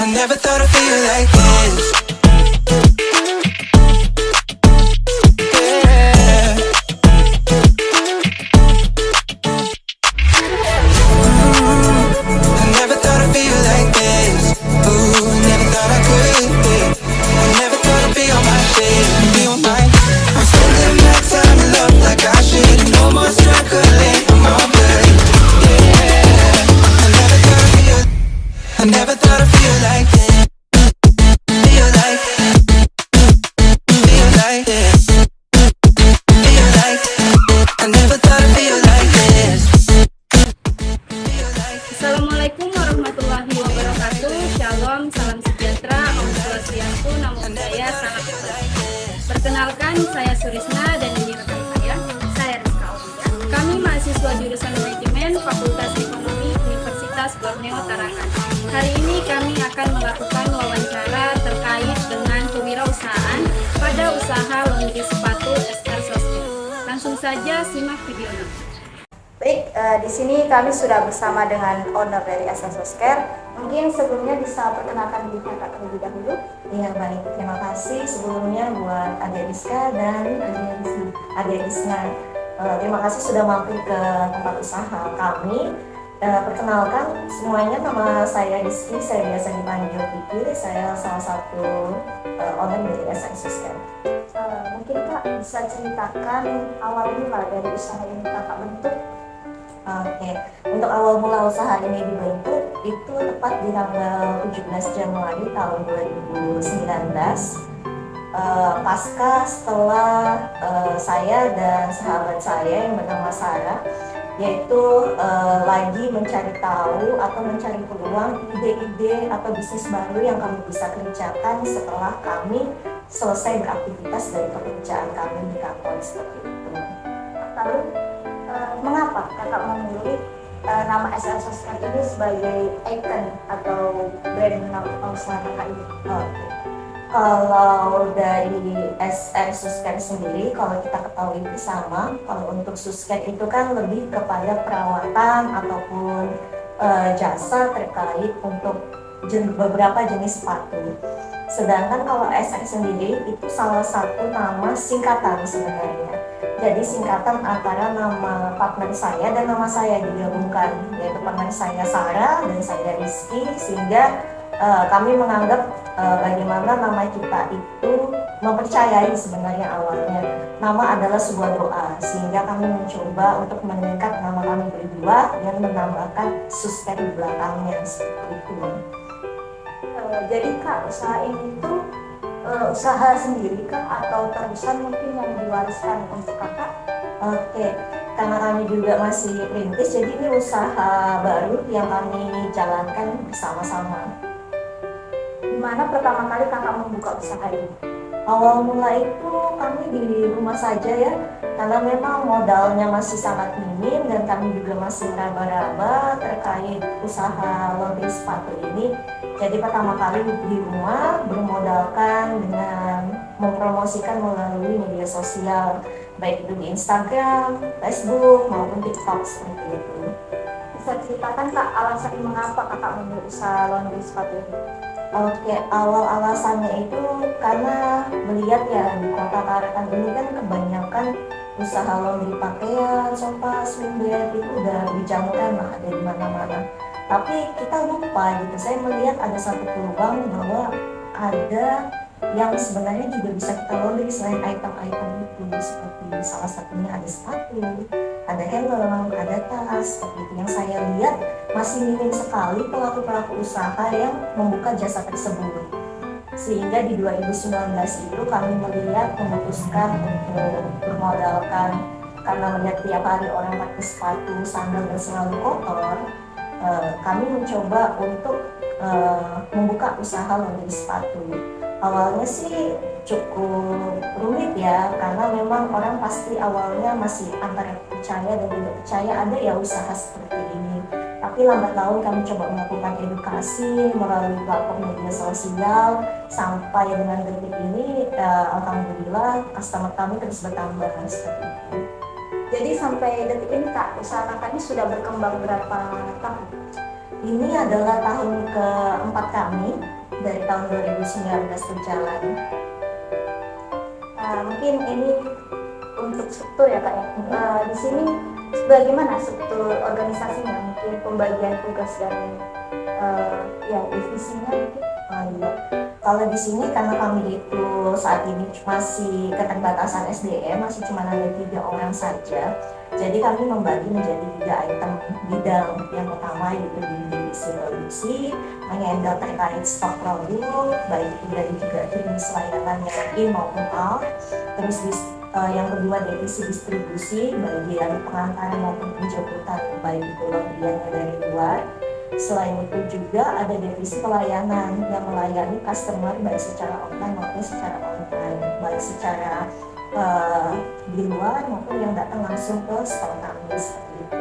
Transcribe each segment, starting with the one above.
I never thought I'd feel like this. Yeah. I never thought I'd feel like this. Ooh, never thought I could. Yeah. I never thought I'd be on my shit, be on mine. I'm spending my time in love like I should. No more struggling, I'm all good. Yeah. I never thought I'd feel like this. Feel like this. Feel like I never thought I'd feel like this. Assalamualaikum warahmatullahi wabarakatuh. Shalom, salam sejahtera, Om Swastiastu, Namo Buddhaya, salam kebajikan. Perkenalkan, saya Surisna dan ini rekan saya Rizka Aulia. Kami mahasiswa jurusan manajemen Fakultas Ekonomi Universitas Borneo Tarangan. Hari ini kami akan melakukan wawancara terkait dengan kewirausahaan pada usaha laundry sepatu SR Sosmed. Langsung saja simak videonya. Baik, di sini kami sudah bersama dengan owner dari SR Sosmed. Mungkin sebelumnya bisa perkenalkan diri kakak terlebih dahulu. Iya baik, terima kasih sebelumnya buat Adik Rizka dan Adik Isna. Terima kasih sudah mampir ke tempat usaha kami. Perkenalkan semuanya, nama saya Rizky, saya biasa dipanggil Kiki. Saya salah satu owner dari SR Sosmed. Mungkin Kak bisa ceritakan awal mula dari usaha yang kakak bentuk. Oke, untuk awal mula usaha ini dibentuk itu tepat di tanggal 17 Januari tahun 2019. Pasca setelah saya dan sahabat saya yang bernama Sarah yaitu lagi mencari tahu atau mencari peluang ide-ide atau bisnis baru yang kami bisa kerjakan setelah kami selesai beraktivitas dari pekerjaan kami di kantor seperti itu. Lalu mengapa kakak memilih nama SR Sosmed ini sebagai icon atau brand nama usaha kakak ini? Oke. Kalau dari SR Sosmed sendiri, kalau kita ketahui bersama, kalau untuk Sosmed itu kan lebih kepada perawatan ataupun jasa terkait untuk beberapa jenis sepatu. Sedangkan kalau SR sendiri itu salah satu nama singkatan sebenarnya. Jadi singkatan antara nama partner saya dan nama saya digabungkan, yaitu partner saya Sarah dan saya Rizky, sehingga kami menganggap bagaimana nama kita itu mempercayai sebenarnya awalnya. Nama adalah sebuah doa, sehingga kami mencoba untuk meningkat nama kami berdua dan menambahkan Sosmed di belakangnya seperti itu. Jadi Kak, usaha ini tuh usaha sendiri Kak atau terusan mungkin yang diwariskan untuk kakak? Oke, karena kami juga masih perintis, jadi ini usaha baru yang kami jalankan bersama-sama. Dimana pertama kali kakak membuka usaha ini? Awal mula itu kami di rumah saja ya, karena memang modalnya masih sangat minim dan kami juga masih meraba-raba terkait usaha laundry sepatu ini. Jadi pertama kali di rumah bermodalkan dengan mempromosikan melalui media sosial, baik itu di Instagram, Facebook maupun TikTok seperti itu. Bisa ceritakan Kak alasan mengapa kakak memilih usaha laundry sepatu ini? Oke, awal alasannya itu karena melihat ya di kota Tarakan ini kan kebanyakan usaha laundry pakaian, sopas, winbet itu udah dijamkan lah, ada di mana-mana. Tapi kita lupa gitu, saya melihat ada satu peluang bahwa ada yang sebenarnya juga bisa kita laundry selain item-item itu, seperti salah satunya ada sepatu, ada helm, ada tas, seperti itu. Yang saya lihat masih minim sekali pelaku-pelaku usaha yang membuka jasa tersebut. Sehingga di 2019 itu kami melihat memutuskan untuk bermodalkan, karena melihat tiap hari orang pakai sepatu, sandal dan selalu kotor. Kami mencoba untuk membuka usaha laundry sepatu. Awalnya sih cukup rumit ya, karena memang orang pasti awalnya masih antara percaya dan tidak percaya ada ya usaha seperti ini. Tapi lambat laun kami coba melakukan edukasi melalui platform media sosial, sampai dengan detik ini alhamdulillah customer kami terus bertambah seperti itu. Jadi sampai detik ini Kak, usaha kakak ini sudah berkembang berapa tahun? Ini adalah tahun keempat kami dari tahun 2019 berjalan. Mungkin ini untuk struktur ya Kak ya. Di sini bagaimana struktur organisasinya, mungkin pembagian tugas dan ya divisinya mungkin. Iya. Kalau di sini karena kami itu saat ini masih keterbatasan SDM, masih cuma ada 3 orang saja. Jadi kami membagi menjadi 3 item bidang. Yang pertama yaitu di divisi produksi, menghandle terkait stok produk, baik itu dari juga jenis layanan yang in maupun out. Terus yang kedua divisi distribusi, bagian pengantaran maupun penjemputan, baik itu pembeliannya dari luar. Selain itu juga ada divisi pelayanan yang melayani customer baik secara offline maupun secara online, baik secara di luar maupun yang datang langsung ke store kami seperti itu.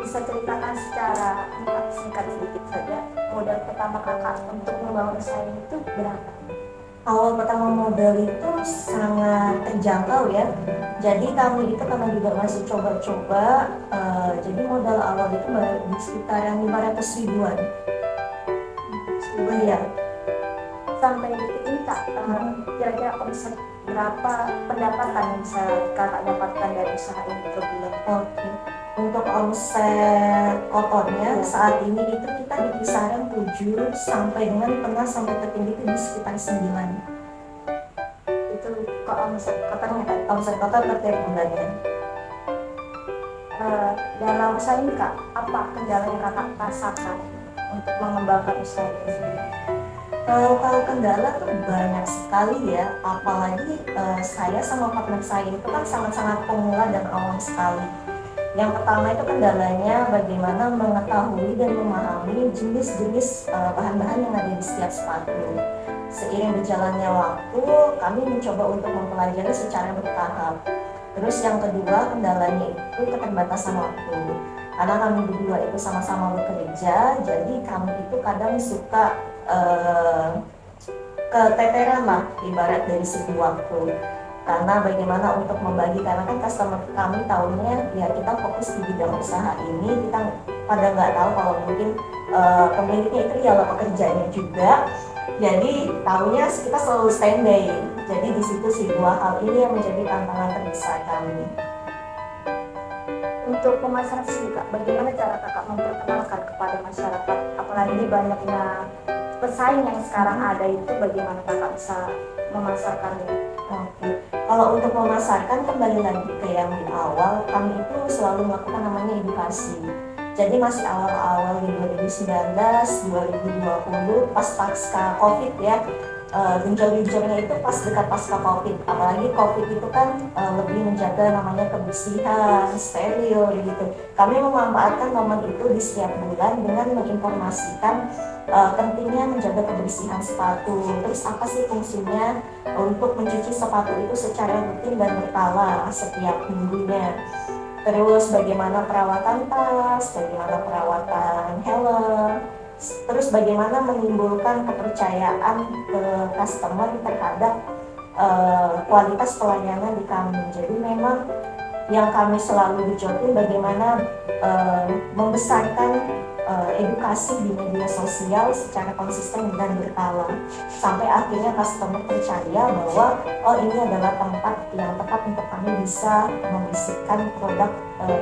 Bisa ceritakan secara singkat sedikit saja modal pertama Kakak untuk membangun usaha ini itu berapa? Awal pertama modal itu sangat terjangkau ya. Jadi kami itu karena juga masih coba-coba, jadi modal awal itu di sekitaran 500 ribuan. Ya. Sampai detik ini Kak, kira-kira omset berapa pendapatan yang bisa Kakak dapatkan dari usaha ini per bulan? Oke. Untuk omset kotornya saat ini itu kita di kisaran 7 sampai dengan pernah sampai tertinggi itu di sekitar 9. Itu kok omset kotornya Kak? Omset kotor per tiap bulannya. Dalam usaha ini Kak, apa kendala yang Kakak rasakan untuk mengembangkan usaha ini? Kalau kendala tuh banyak sekali ya, apalagi saya sama partner saya itu kan sangat-sangat pemula dan awam sekali. Yang pertama itu kendalanya bagaimana mengetahui dan memahami jenis-jenis bahan-bahan yang ada di setiap sepatu. Seiring berjalannya waktu, kami mencoba untuk mempelajari secara bertahap. Terus yang kedua kendalanya itu keterbatasan waktu. Karena kami berdua itu sama-sama bekerja, jadi kami itu kadang suka keteteran lah ibarat dari segi waktu. Karena bagaimana untuk membagi, karena kan customer kami tahunya ya kita fokus di bidang usaha ini, kita pada nggak tahu kalau mungkin pemiliknya itu ya pekerjanya juga, jadi tahunya kita selalu standby. Jadi di situ sih 2 hal ini yang menjadi tantangan terbesar kami. Untuk pemasaran sendiri Kak, bagaimana cara Kakak memperkenalkan kepada masyarakat, apalagi banyaknya pesaing yang sekarang ada itu, bagaimana Kakak bisa memasarkannya? Oke. Kalau untuk memasarkan kembali lagi ke yang di awal, kami itu selalu melakukan namanya edukasi. Jadi masih awal-awal di 2019, 2020 pas pasca COVID ya, genjol-genjolnya itu pas dekat pasca COVID. Apalagi COVID itu kan lebih menjaga namanya kebersihan, steril gitu. Kami memanfaatkan momen itu di setiap bulan dengan menginformasikan pentingnya menjaga kebersihan sepatu. Terus apa sih fungsinya untuk mencuci sepatu itu secara rutin dan berkala setiap minggunya. Terus bagaimana perawatan tas, bagaimana perawatan helm, terus bagaimana menimbulkan kepercayaan ke customer terhadap kualitas pelayanan di kami. Jadi memang yang kami selalu dicoba bagaimana membesarkan edukasi di media sosial secara konsisten dan berkala sampai akhirnya customer percaya bahwa oh ini adalah tempat yang tepat untuk kami bisa membisikkan produk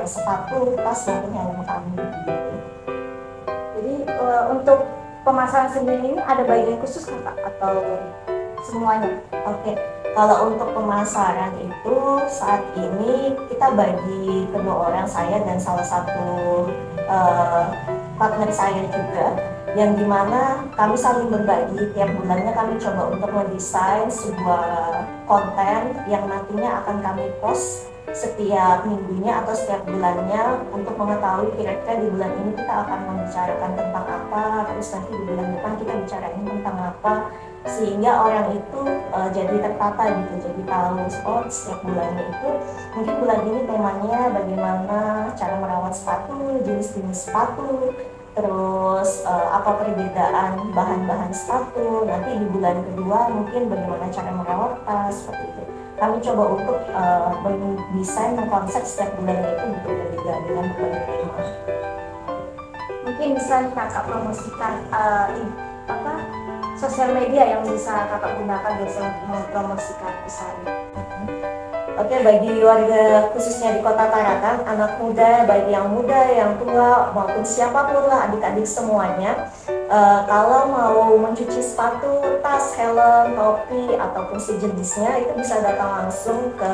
sepatu, tas maupun helm kami gitu. Jadi untuk pemasaran sendiri ini ada bagian khusus Kak atau semuanya? Oke. Kalau untuk pemasaran itu saat ini kita bagi kedua orang, saya dan salah satu partner saya juga, yang dimana kami saling berbagi. Tiap bulannya kami coba untuk mendesain sebuah konten yang nantinya akan kami post setiap minggunya atau setiap bulannya untuk mengetahui kira-kira di bulan ini kita akan membicarakan tentang apa, terus nanti di bulan depan kita bicarain tentang apa, sehingga orang itu jadi tertata gitu, jadi tahu oh setiap bulannya itu mungkin bulan ini temanya bagaimana cara merawat sepatu, jenis-jenis sepatu, terus apa perbedaan bahan-bahan sepatu, nanti di bulan kedua mungkin bagaimana cara merawat tas, seperti itu. Kami coba untuk mendesain, mengkonsep setiap bulannya itu berbeda-beda dengan berbagai tema. Mungkin bisa Kakak promosikan apa sosial media yang bisa kakak gunakan biasanya untuk mempromosikan usaha ini? Oke, bagi warga khususnya di Kota Tarakan, anak muda, baik yang muda, yang tua, maupun siapapun lah, adik-adik semuanya, kalau mau mencuci sepatu, tas, helm, topi, ataupun sejenisnya, itu bisa datang langsung ke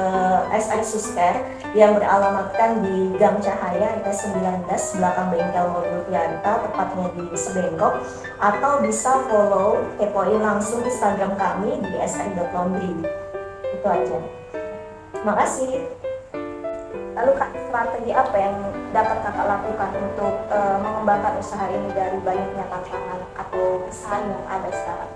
SR Susker yang beralamatkan di Gang Cahaya RT 19 belakang bengkel mobil Pianta, tepatnya di Sebengkok, atau bisa follow, kepoin langsung Instagram kami di sr.laundry. Itu aja. Makasih. Lalu kak, strategi apa yang dapat kakak lakukan untuk mengembangkan usaha ini dari banyaknya tantangan atau pesaing yang ada sekarang?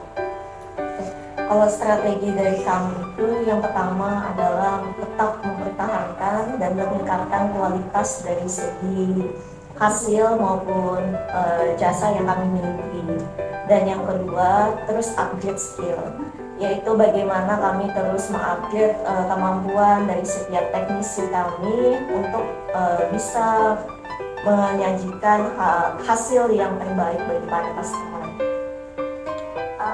Kalau strategi dari kami itu yang pertama adalah tetap mempertahankan dan meningkatkan kualitas dari segi hasil maupun jasa yang kami miliki. Dan yang kedua, terus upgrade skill, yaitu bagaimana kami terus mengupgrade kemampuan dari setiap teknisi kami untuk bisa menyajikan hasil yang terbaik bagi para customer.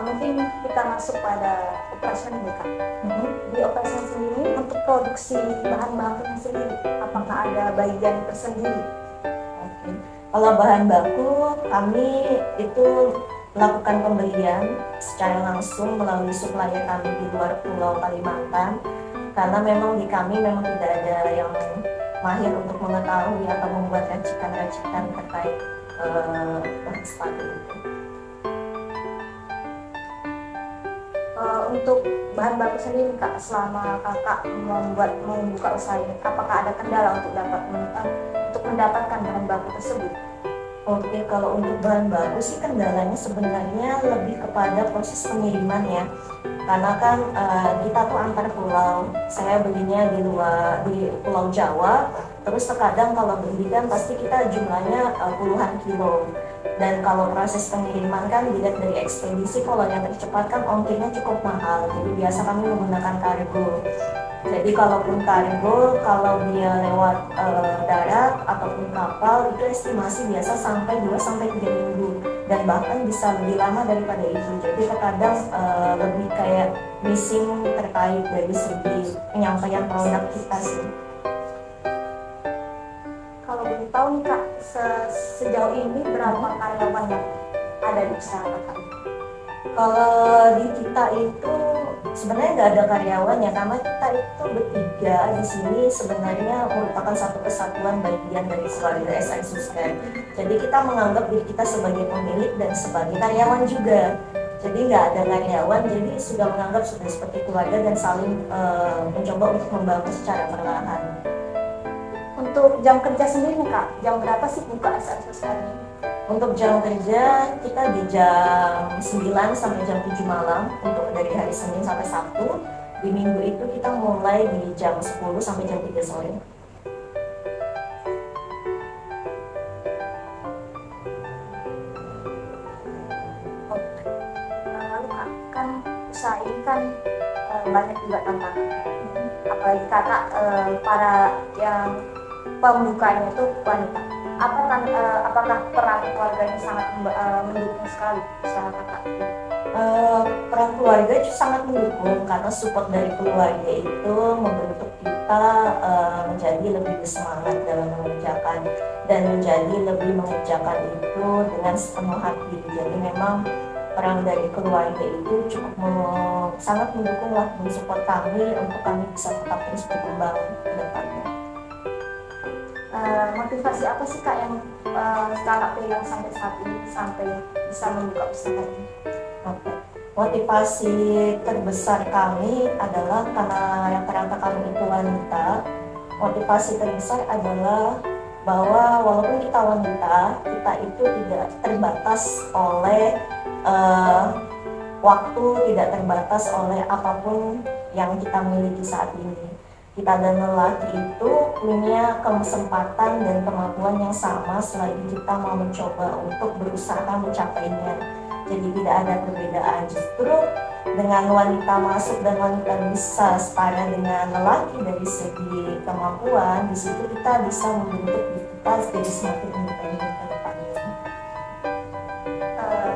Mungkin kita masuk pada operasional nih kak. Di operasional sendiri untuk produksi bahan bakunya sendiri, apakah ada bagian tersendiri? Oke. Kalau bahan baku kami itu melakukan pembelian secara langsung melalui supplier kami di luar Pulau Kalimantan, karena memang di kami memang tidak ada yang mahir untuk mengetahui atau membuat racikan-racikan terkait bahan sepatu itu. Untuk bahan baku sendiri kak, selama kakak membuka usaha ini, apakah ada kendala untuk mendapatkan bahan baku tersebut? Oke, kalau untuk bahan baku sih kendalanya sebenarnya lebih kepada proses pengiriman ya. Karena kan kita tuh antar pulau, saya belinya di Pulau Jawa, terus terkadang kalau beli kan pasti kita jumlahnya puluhan kilo. Dan kalau proses pengiriman kan dilihat dari ekspedisi, kalau yang tercepat kan ongkirnya cukup mahal. Jadi biasa kami menggunakan kargo. Jadi kalaupun kargo, kalau dia lewat darat ataupun kapal, itu estimasi biasa sampai 2-3 minggu. Dan bahkan bisa lebih lama daripada itu. Jadi terkadang lebih kayak missing terkait dari segi penyampaian produk kita sih. Kalau boleh tahu nih kak, sejauh ini berapa karyawan yang ada di usaha kakak? Kalau di kita itu sebenarnya nggak ada karyawan ya, karena kita itu bertiga di sini sebenarnya merupakan satu kesatuan bagian dari keluarga SR Susker. Jadi kita menganggap diri kita sebagai pemilik dan sebagai karyawan juga. Jadi nggak ada karyawan, jadi sudah menganggap sudah seperti keluarga dan saling mencoba untuk membangun secara perlahan. Untuk jam kerja sendiri nih kak, jam berapa sih buka SR Susker ini? Untuk jam kerja kita di jam 9 sampai jam 7 malam untuk dari hari Senin sampai Sabtu. Di minggu itu kita mulai di jam 10 sampai jam 3 sore. Lalu kak, kan usaha ini kan banyak juga tantangan. Apalagi kakak para yang pembukanya itu wanita. Apakah peran keluarganya sangat mendukung sekali usaha kakak? Peran keluarga itu sangat mendukung karena support dari keluarga itu membentuk kita menjadi lebih bersemangat dalam mengerjakan dan menjadi lebih mengerjakan itu dengan sepenuh hati. Jadi memang peran dari keluarga itu cukup sangat mendukung lah, mensupport kami untuk kami bisa tetap terus berkembang ke depannya. Motivasi apa sih kak yang kakak pegang sampai saat ini sampai bisa membuka usaha ini? Oke. Motivasi terbesar kami adalah karena rata-rata kami itu wanita. Motivasi terbesar adalah bahwa walaupun kita wanita, kita itu tidak terbatas oleh waktu, tidak terbatas oleh apapun yang kita miliki saat ini. Kita dan lelaki itu punya kesempatan dan kemampuan yang sama selagi kita mau mencoba untuk berusaha mencapainya. Jadi tidak ada perbedaan, justru dengan wanita masuk dan wanita bisa setara dengan lelaki dari segi kemampuan, di situ kita bisa membentuk diri kita jadi semakin independen ke depannya.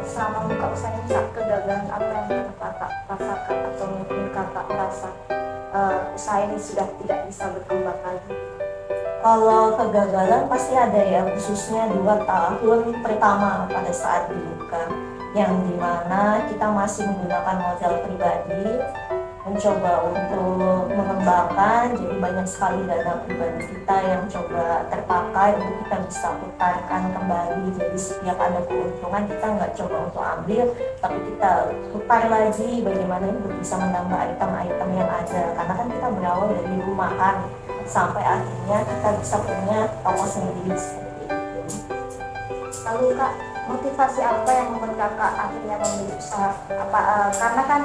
selama buka usaha ini Kak, kegagalan apa yang pernah kakak rasakan atau mungkin kakak merasa usaha ini sudah tidak bisa berkembang lagi? Kalau kegagalan pasti ada ya, khususnya 2 tahun pertama pada saat dibuka, yang dimana kita masih menggunakan modal pribadi, mencoba untuk mengembangkan, jadi banyak sekali dana pribadi kita yang coba terpakai untuk kita bisa putarkan kembali. Jadi setiap ada keuntungan kita nggak coba untuk ambil, tapi kita putar lagi bagaimana untuk bisa menambah item-item yang ada, karena kan kita berawal dari rumahan sampai akhirnya kita bisa punya toko sendiri seperti itu. Lalu Kak, motivasi apa yang membuat kakak akhirnya memilih usaha? Karena kan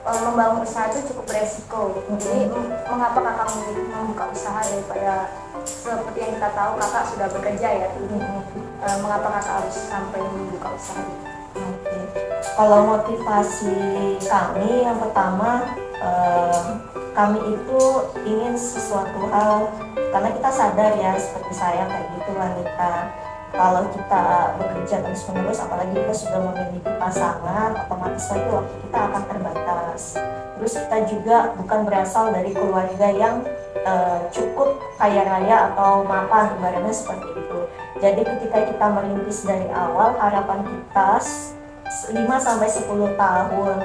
membangun usaha itu cukup beresiko. Jadi mengapa kakak memilih membuka usaha daripada seperti yang kita tahu kakak sudah bekerja ya? Mengapa kakak harus sampai membuka usaha ini? Oke. Kalau motivasi kami yang pertama, kami itu ingin sesuatu hal, karena kita sadar ya, seperti saya kayak gitu wanita, kalau kita bekerja terus menerus, apalagi kita sudah memiliki pasangan, otomatis lagi waktu kita akan terbatas. Terus kita juga bukan berasal dari keluarga yang cukup kaya raya atau mapan, ibaratnya seperti itu. Jadi ketika kita merintis dari awal, harapan kita 5-10 tahun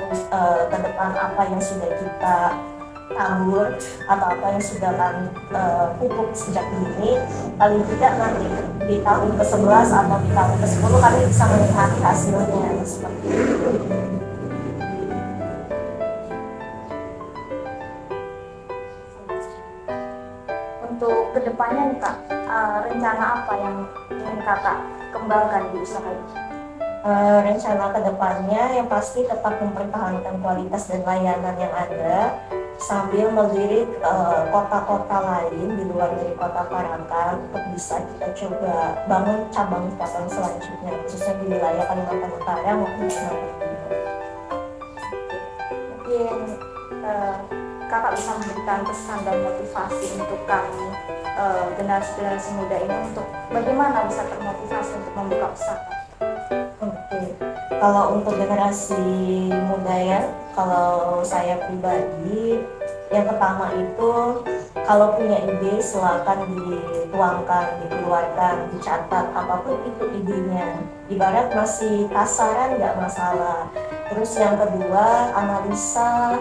ke depan apa yang sudah kita tabur atau apa yang sudah kami pupuk sejak dini, paling tidak nanti di tahun ke-11 atau di tahun ke-10 kami bisa melihat hasilnya seperti itu. Untuk kedepannya nih Kak, rencana apa yang ingin kakak kembangkan di usaha ini? Rencana kedepannya yang pasti tetap mempertahankan kualitas dan layanan yang ada, sambil melirik kota-kota lain di luar dari kota Parakan untuk bisa kita coba bangun cabang-cabang selanjutnya, khususnya di wilayah Kalimantan Utara maupun Kalimantan Timur. Mungkin kakak bisa memberikan pesan dan motivasi untuk kami generasi muda ini untuk bagaimana bisa termotivasi untuk membuka usaha. Oke, kalau untuk generasi muda ya, kalau saya pribadi, yang pertama itu kalau punya ide silakan dituangkan, dikeluarkan, dicatat apapun itu idenya. Ibarat masih kasaran nggak masalah. Terus yang kedua, analisa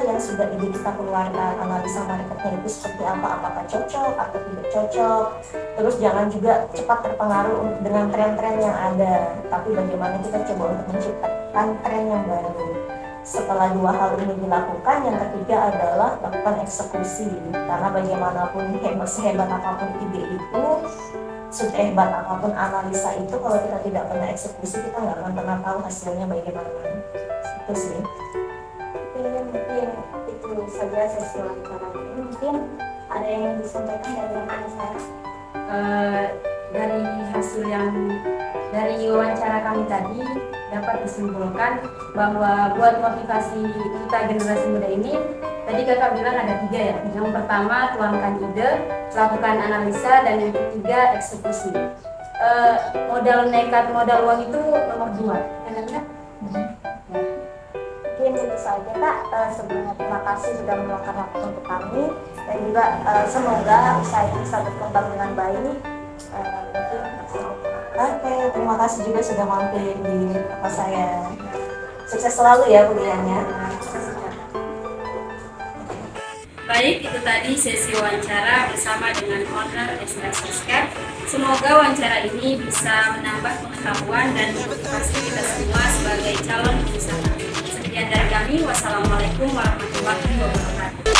yang sudah ide kita keluarkan, analisa marketnya itu seperti apa, apakah cocok atau tidak cocok. Terus jangan juga cepat terpengaruh dengan tren-tren yang ada, tapi bagaimana kita coba untuk menciptakan tren yang baru. Setelah 2 hal ini dilakukan, yang ketiga adalah lakukan eksekusi, karena bagaimanapun sehebat apapun ide itu, sehebat apapun analisa itu, kalau kita tidak pernah eksekusi, kita nggak akan pernah tahu hasilnya bagaimana. Itu sih. Mungkin itu saja sesi wawancara ini. Mungkin ada yang ingin disampaikan dari rekan saya. Dari hasil yang dari wawancara kami tadi dapat disimpulkan bahwa buat motivasi kita generasi muda ini, tadi kakak bilang ada 3 ya. Yang pertama, tuangkan ide, lakukan analisa, dan yang ketiga, eksekusi. Modal nekat, modal uang itu nomor 2, kan Kak? Mungkin itu saja Kak. Sebelumnya terima kasih sudah meluangkan waktu untuk kami, dan juga semoga usaha ini bisa berkembang dengan baik. Oke, terima kasih juga sudah mampir di tempat saya. Sukses selalu ya kuliahnya. Baik, itu tadi sesi wawancara bersama dengan owner Esra Soskap. Semoga wawancara ini bisa menambah pengetahuan dan motivasi kita semua sebagai calon pengusaha. Sekian dari kami, wassalamualaikum warahmatullahi wabarakatuh.